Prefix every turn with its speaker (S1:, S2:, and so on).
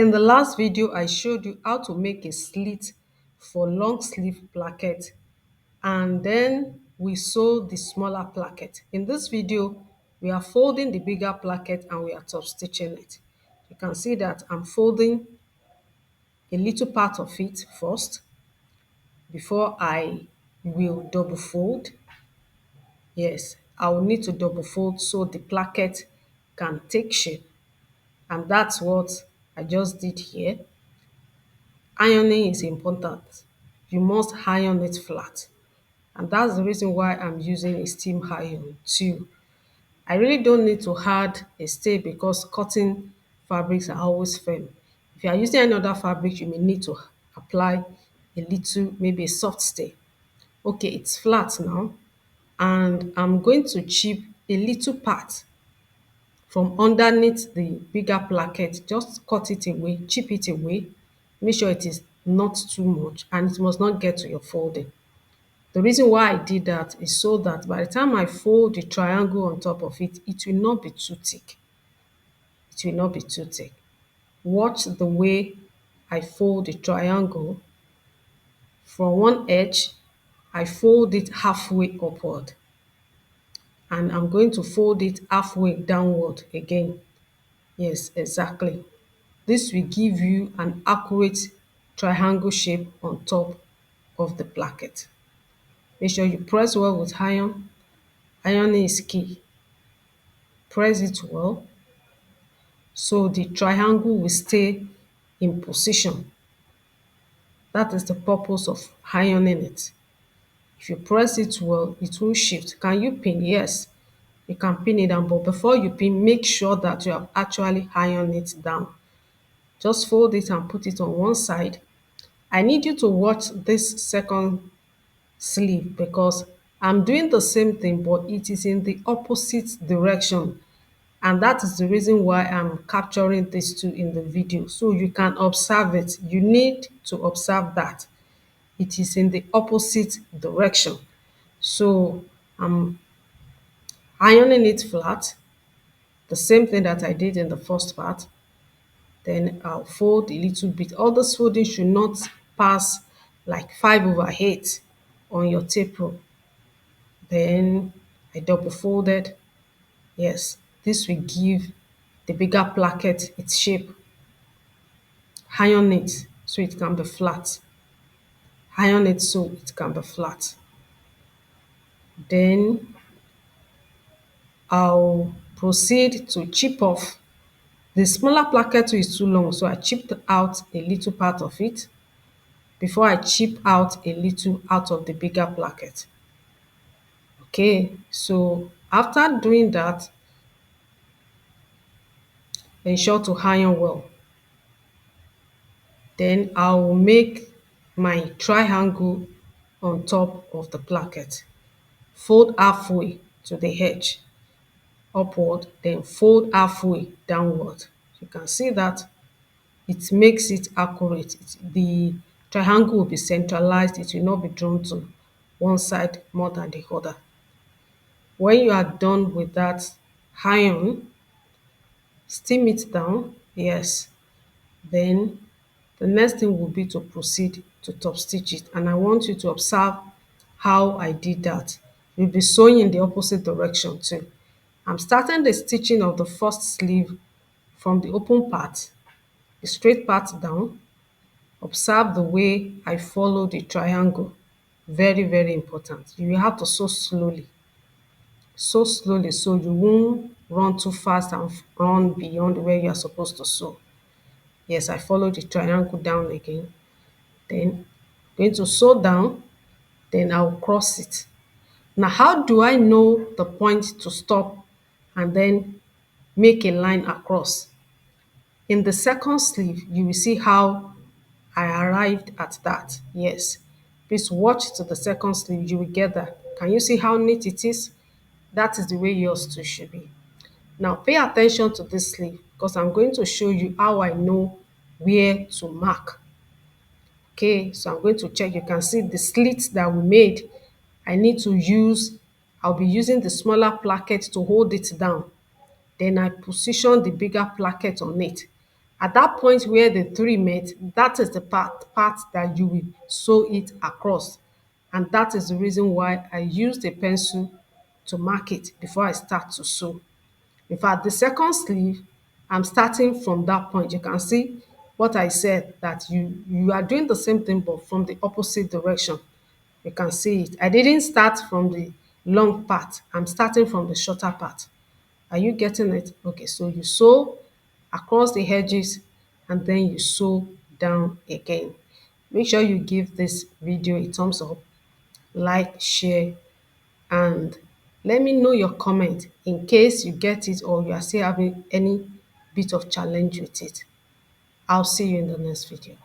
S1: In the last video, I showed you how to make a slit for long sleeve placket, and then we sew the smaller placket. In this video, we are folding the bigger placket and we are top stitching it. You can see that I'm folding a little part of it first before I will double fold. Yes, I will need to double fold so the placket can take shape, and that's what I just did here. Ironing is important. You must iron it flat. And that's the reason why I'm using a steam iron too. I really don't need to add a stay because cotton fabrics are always firm. If you are using any other fabric, you may need to apply a little, maybe a soft stay. Okay, it's flat now. And I'm going to chip a little part from underneath the bigger placket. Just cut it away, chip it away. Make sure it is not too much and it must not get to your folding. The reason why I did that is so that by the time I fold the triangle on top of it, it will not be too thick. It will not be too thick. Watch the way I fold the triangle. From one edge, I fold it halfway upward. And I'm going to fold it halfway downward again. Yes, exactly. This will give you an accurate triangle shape on top of the placket. Make sure you press well with iron. Ironing is key. Press it well so the triangle will stay in position. That is the purpose of ironing it. If you press it well, it will shift. Can you pin? Yes, you can pin it down, but before you pin, make sure that you have actually ironed it down. Just fold it and put it on one side. I need you to watch this second sleeve because I'm doing the same thing, but it is in the opposite direction. And that is the reason why I'm capturing these two in the video. So you can observe it. You need to observe that. It is in the opposite direction. So I'm ironing it flat, the same thing that I did in the first part. Then I'll fold a little bit. All this folding should not pass like 5/8 on your tape roll. Then I double folded. Yes, this will give the bigger placket its shape. Iron it so it can be flat. Iron it so it can be flat. Then I'll proceed to chip off. The smaller placket is too long, so I chipped out a little part of it before I chip out a little out of the bigger placket. Okay, so after doing that, ensure to iron well. Then I will make my triangle on top of the placket. Fold halfway to the edge upward, then fold halfway downward. You can see that it makes it accurate. The triangle will be centralized. It will not be drawn to one side more than the other. When you are done with that iron, steam it down. Yes. Then the next thing will be to proceed to top stitch it. And I want you to observe how I did that. You'll be sewing in the opposite direction too. I'm starting the stitching of the first sleeve from the open part, the straight part down. Observe the way I follow the triangle. Very, very important. You will have to sew slowly. Sew slowly so you won't run too fast and run beyond where you are supposed to sew. Yes, I follow the triangle down again. Then going to sew down, then I'll cross it. Now, how do I know the point to stop and then make a line across? In the second sleeve, you will see how I arrived at that. Yes. Please watch to the second sleeve. You will get that. Can you see how neat it is? That is the way yours too should be. Now pay attention to this sleeve because I'm going to show you how I know where to mark. Okay, so I'm going to check. You can see the slits that we made. I'll be using the smaller placket to hold it down. Then I position the bigger placket on it. At that point where the three met, that is the part that you will sew it across. And that is the reason why I used a pencil to mark it before I start to sew. In fact, the second sleeve, I'm starting from that point. You can see what I said, that you are doing the same thing but from the opposite direction. You can see it. I didn't start from the long part. I'm starting from the shorter part. Are you getting it? Okay, so you sew across the edges and then you sew down again. Make sure you give this video a thumbs up, like, share, and let me know your comment in case you get it or you are still having any bit of challenge with it. I'll see you in the next video.